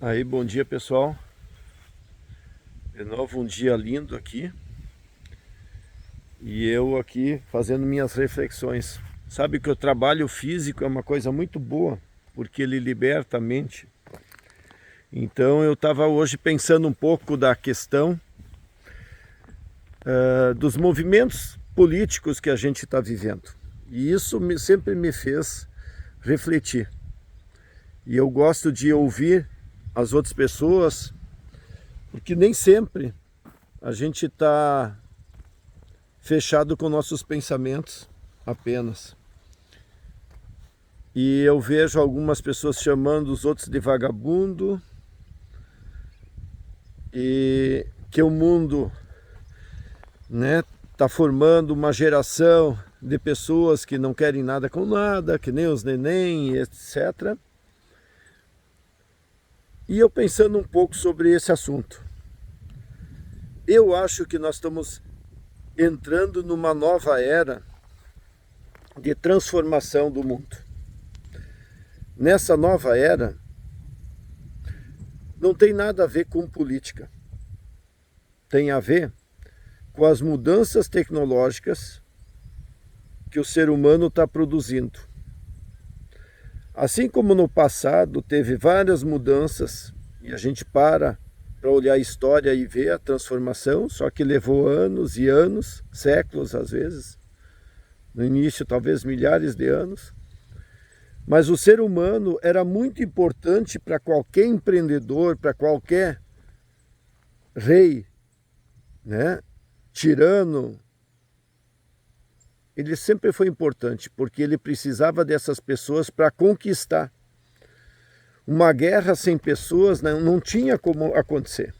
Aí, bom dia pessoal. De novo um dia lindo aqui. E eu aqui fazendo minhas reflexões. Sabe que o trabalho físico é uma coisa muito boa, porque ele liberta a mente. Então eu estava hoje pensando um pouco da questão dos movimentos políticos que a gente está vivendo. E isso sempre me fez refletir. E eu gosto de ouvir as outras pessoas, porque nem sempre a gente está fechado com nossos pensamentos apenas. E eu vejo algumas pessoas chamando os outros de vagabundo, e que o mundo, né, está formando uma geração de pessoas que não querem nada com nada, que nem os neném, etc. E eu pensando um pouco sobre esse assunto, eu acho que nós estamos entrando numa nova era de transformação do mundo. Nessa nova era, não tem nada a ver com política. Tem a ver com as mudanças tecnológicas que o ser humano está produzindo. Assim como no passado teve várias mudanças, e a gente para olhar a história e ver a transformação, só que levou anos e anos, séculos às vezes, no início talvez milhares de anos, mas o ser humano era muito importante para qualquer empreendedor, para qualquer rei, né, tirano. Ele sempre foi importante, porque ele precisava dessas pessoas para conquistar. Uma guerra sem pessoas não tinha como acontecer.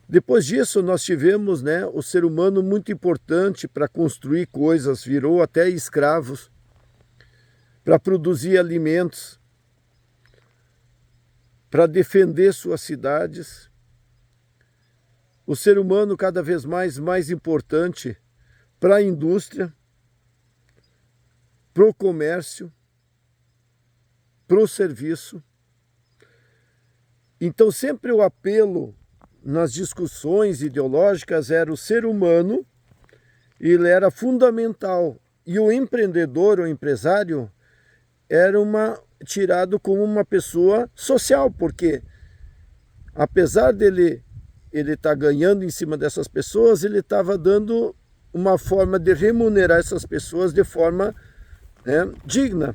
Depois disso, nós tivemos, né, o ser humano muito importante para construir coisas, virou até escravos, para produzir alimentos, para defender suas cidades. O ser humano cada vez mais importante para a indústria, para o comércio, para o serviço. Então sempre o apelo nas discussões ideológicas era o ser humano, ele era fundamental. E o empreendedor, o empresário, era tirado como uma pessoa social, porque apesar dele estar ganhando em cima dessas pessoas, ele estava dando uma forma de remunerar essas pessoas de forma, né, digna.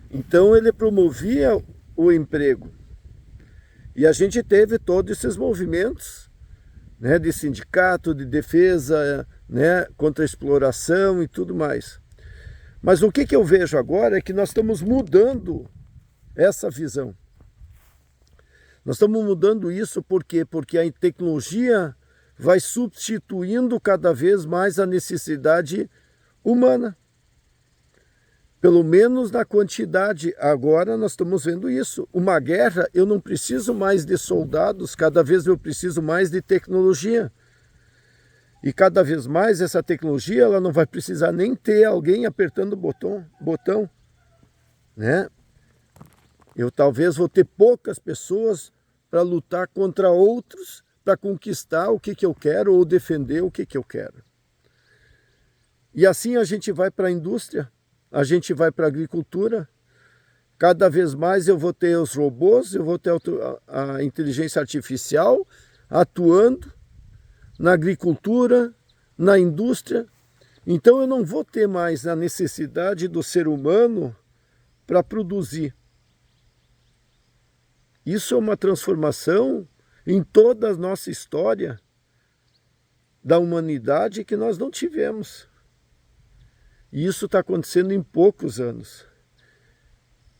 Então ele promovia o emprego. E a gente teve todos esses movimentos, né, de sindicato, de defesa, né, contra a exploração e tudo mais. Mas o que eu vejo agora é que nós estamos mudando essa visão. Nós estamos mudando isso por quê? Porque a tecnologia vai substituindo cada vez mais a necessidade humana. Pelo menos na quantidade. Agora nós estamos vendo isso. Uma guerra, eu não preciso mais de soldados, cada vez eu preciso mais de tecnologia. E cada vez mais essa tecnologia, ela não vai precisar nem ter alguém apertando o botão, né? Eu talvez vou ter poucas pessoas para lutar contra outros, para conquistar o que eu quero ou defender o que eu quero. E assim a gente vai para a indústria, a gente vai para a agricultura. Cada vez mais eu vou ter os robôs, eu vou ter a inteligência artificial atuando na agricultura, na indústria. Então eu não vou ter mais a necessidade do ser humano para produzir. Isso é uma transformação em toda a nossa história da humanidade que nós não tivemos. E isso está acontecendo em poucos anos.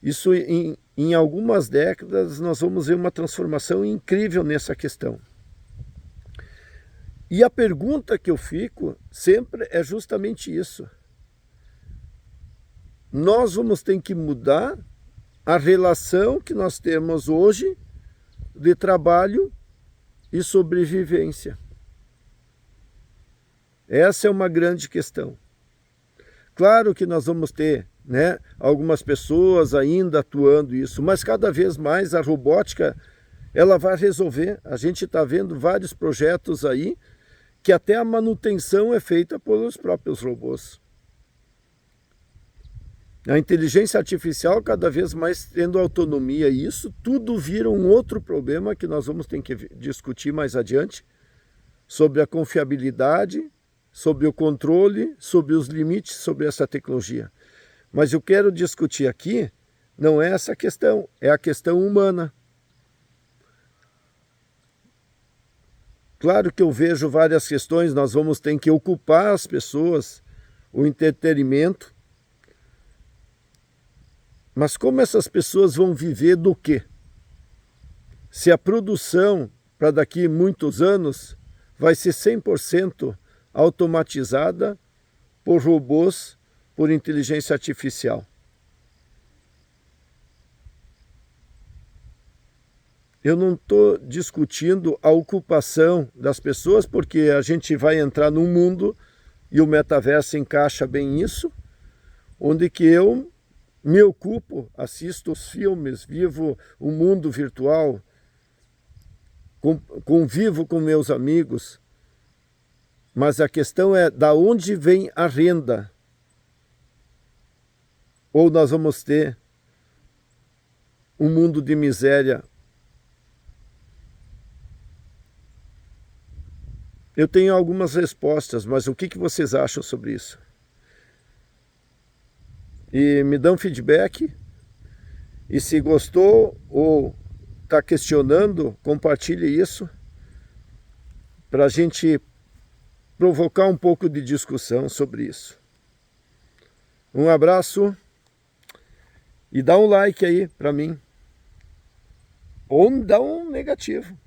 Isso em algumas décadas nós vamos ver uma transformação incrível nessa questão. E a pergunta que eu fico sempre é justamente isso. Nós vamos ter que mudar a relação que nós temos hoje de trabalho e sobrevivência. Essa é uma grande questão. Claro que nós vamos ter né? Algumas pessoas ainda atuando isso, mas cada vez mais a robótica ela vai resolver. A gente está vendo vários projetos aí que até a manutenção é feita pelos próprios robôs. A inteligência artificial cada vez mais tendo autonomia, e isso tudo vira um outro problema que nós vamos ter que discutir mais adiante, sobre a confiabilidade, sobre o controle, sobre os limites sobre essa tecnologia. Mas eu quero discutir aqui não é essa questão, é a questão humana. Claro que eu vejo várias questões, nós vamos ter que ocupar as pessoas, o entretenimento, mas como essas pessoas vão viver do quê? Se a produção para daqui muitos anos vai ser 100% automatizada por robôs, por inteligência artificial. Eu não estou discutindo a ocupação das pessoas, porque a gente vai entrar num mundo, e o metaverso encaixa bem isso, onde que eu me ocupo, assisto os filmes, vivo o mundo virtual, convivo com meus amigos, mas a questão é da onde vem a renda? Ou nós vamos ter um mundo de miséria? Eu tenho algumas respostas, mas o que vocês acham sobre isso? E me dão feedback, e se gostou ou está questionando, compartilhe isso, para a gente provocar um pouco de discussão sobre isso. Um abraço e dá um like aí para mim, ou dá um negativo.